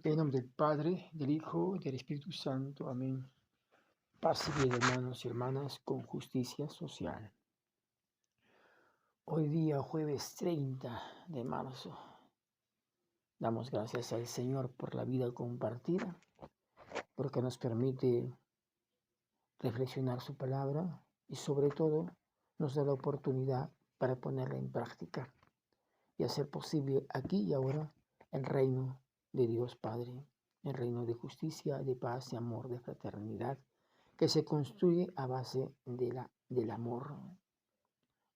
En nombre del Padre, del Hijo y del Espíritu Santo. Amén. Paz y bien, hermanos y hermanas, con justicia social. Hoy día, jueves 30 de marzo, damos gracias al Señor por la vida compartida, porque nos permite reflexionar su palabra y sobre todo nos da la oportunidad para ponerla en práctica y hacer posible aquí y ahora el reino de Dios Padre, el reino de justicia, de paz, de amor, de fraternidad, que se construye a base del amor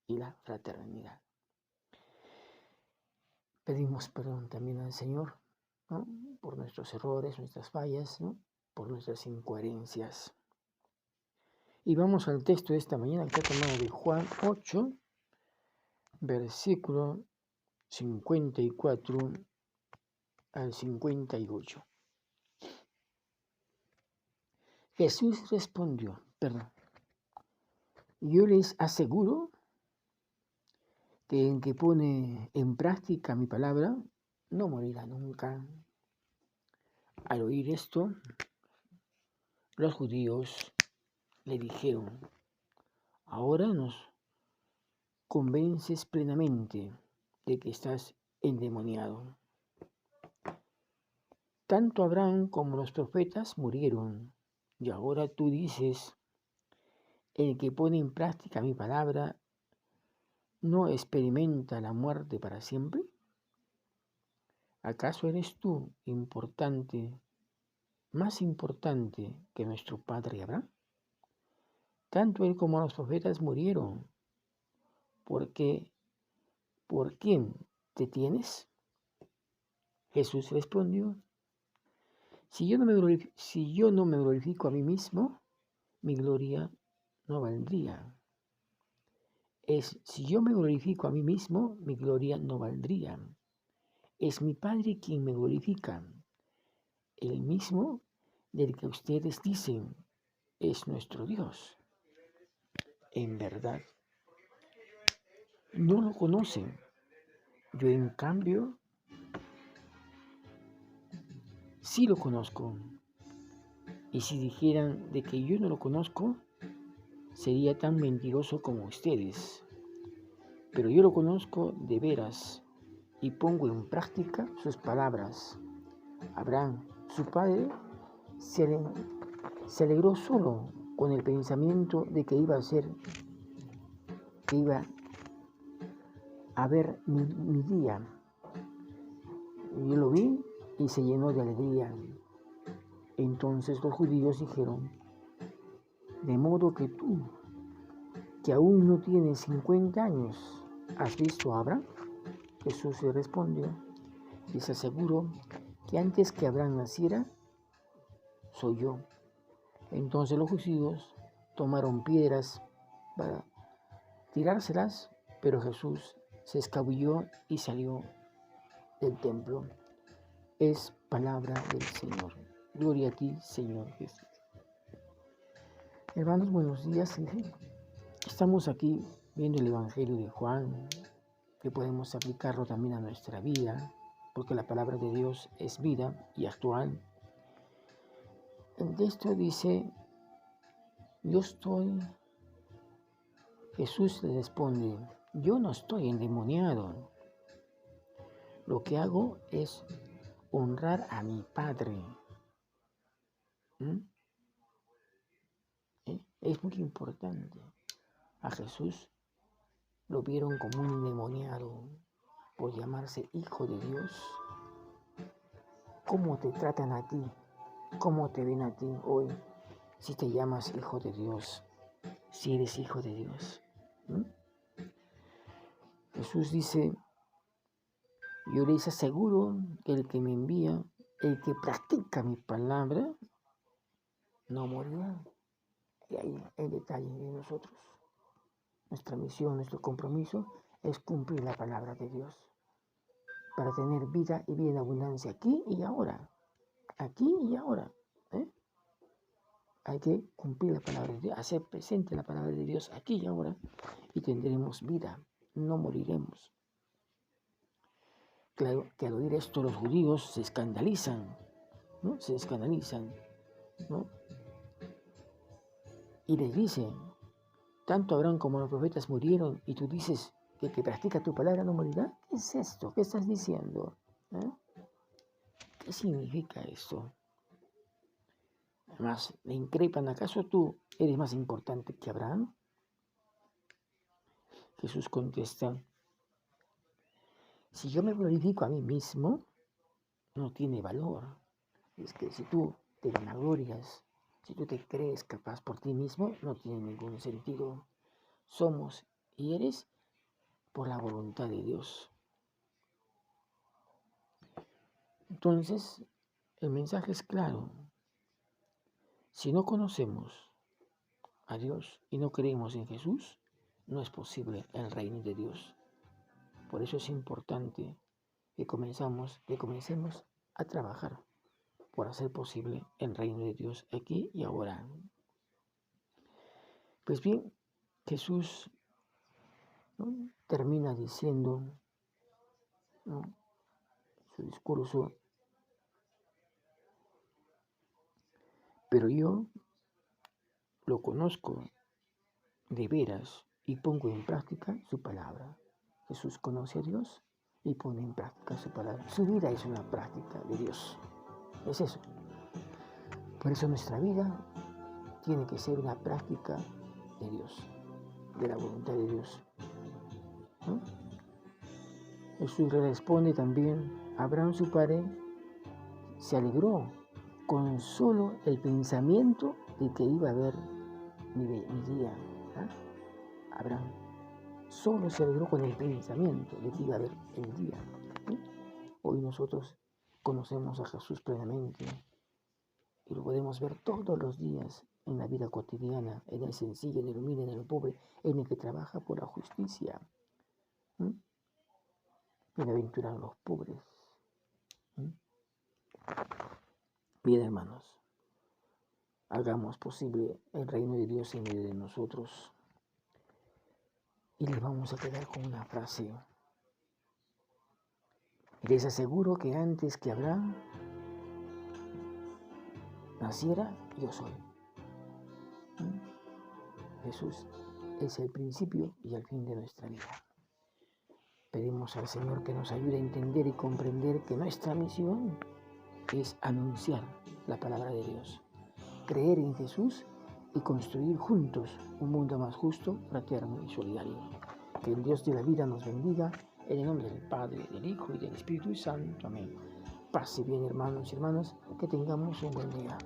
y la fraternidad. Pedimos perdón también al Señor, ¿no?, por nuestros errores, nuestras fallas, ¿no?, por nuestras incoherencias. Y vamos al texto de esta mañana, que está tomado de Juan 8, versículo 54 al 58. Jesús respondió, yo les aseguro que el que pone en práctica mi palabra no morirá nunca. Al oír esto, los judíos le dijeron, ahora nos convences plenamente de que estás endemoniado. Tanto Abraham como los profetas murieron, y ahora tú dices, el que pone en práctica mi palabra no experimenta la muerte para siempre. ¿Acaso eres tú más importante que nuestro padre Abraham? Tanto él como los profetas murieron. ¿Por quién te tienes? Jesús respondió, si yo no me glorifico a mí mismo, mi gloria no valdría. Si yo me glorifico a mí mismo, mi gloria no valdría. Es mi Padre quien me glorifica, el mismo del que ustedes dicen es nuestro Dios. En verdad, no lo conocen. Yo, en cambio, sí lo conozco. Y si dijeran de que yo no lo conozco, sería tan mentiroso como ustedes. Pero yo lo conozco de veras y pongo en práctica sus palabras. Abraham, su padre, se alegró solo con el pensamiento de que iba a ver mi día. Yo lo vi y se llenó de alegría. Entonces los judíos dijeron, de modo que tú, que aún no tienes 50 años, ¿has visto a Abraham? Jesús le respondió, les aseguro que antes que Abraham naciera, soy yo. Entonces los judíos tomaron piedras para tirárselas, pero Jesús se escabulló y salió del templo. Es palabra del Señor. Gloria a ti, Señor Jesús. Hermanos, buenos días. Estamos aquí viendo el Evangelio de Juan, que podemos aplicarlo también a nuestra vida, porque la palabra de Dios es vida y actual. El texto dice, Jesús le responde, yo no estoy endemoniado. Lo que hago es honrar a mi Padre. Es muy importante. A Jesús lo vieron como un endemoniado por llamarse Hijo de Dios. ¿Cómo te tratan a ti? ¿Cómo te ven a ti hoy si te llamas Hijo de Dios? Si eres Hijo de Dios. Jesús dice, yo les aseguro que el que me envía, el que practica mi palabra, no morirá. Y ahí el detalle de nosotros. Nuestra misión, nuestro compromiso es cumplir la palabra de Dios para tener vida y vida en abundancia aquí y ahora. Aquí y ahora. Hay que cumplir la palabra de Dios, hacer presente la palabra de Dios aquí y ahora y tendremos vida, no moriremos. Claro que al oír esto los judíos se escandalizan ¿no? Se escandalizan, ¿no? Y les dicen, tanto Abraham como los profetas murieron y tú dices que el que practica tu palabra no morirá. ¿Qué es esto? ¿Qué estás diciendo? ¿Qué significa esto? Además, le increpan, ¿acaso tú eres más importante que Abraham? Jesús contesta, si yo me glorifico a mí mismo, no tiene valor. Es que si tú te vanaglorias, si tú te crees capaz por ti mismo, no tiene ningún sentido. Somos y eres por la voluntad de Dios. Entonces, el mensaje es claro. Si no conocemos a Dios y no creemos en Jesús, no es posible el reino de Dios. Por eso es importante que comencemos a trabajar por hacer posible el reino de Dios aquí y ahora. Pues bien, Jesús, ¿no?, termina diciendo, ¿no?, su discurso, pero yo lo conozco de veras y pongo en práctica su palabra. Jesús conoce a Dios y pone en práctica su palabra. Su vida es una práctica de Dios. Es eso. Por eso nuestra vida tiene que ser una práctica de Dios, de la voluntad de Dios, ¿no? Jesús le responde también, Abraham su padre se alegró con solo el pensamiento de que iba a haber mi día. Abraham solo se alegró con el pensamiento de que iba a haber el día. Hoy nosotros conocemos a Jesús plenamente y lo podemos ver todos los días en la vida cotidiana, en el sencillo, en el humilde, en el pobre, en el que trabaja por la justicia. Bienaventurados los pobres. Bien, hermanos, hagamos posible el reino de Dios en medio de nosotros. Y les vamos a quedar con una frase. Les aseguro que antes que Abraham naciera, yo soy. Jesús es el principio y el fin de nuestra vida. Pedimos al Señor que nos ayude a entender y comprender que nuestra misión es anunciar la palabra de Dios, creer en Jesús y construir juntos un mundo más justo, fraterno y solidario. Que el Dios de la vida nos bendiga, en el nombre del Padre, del Hijo y del Espíritu Santo. Amén. Paz y bien, hermanos y hermanas, que tengamos un buen día.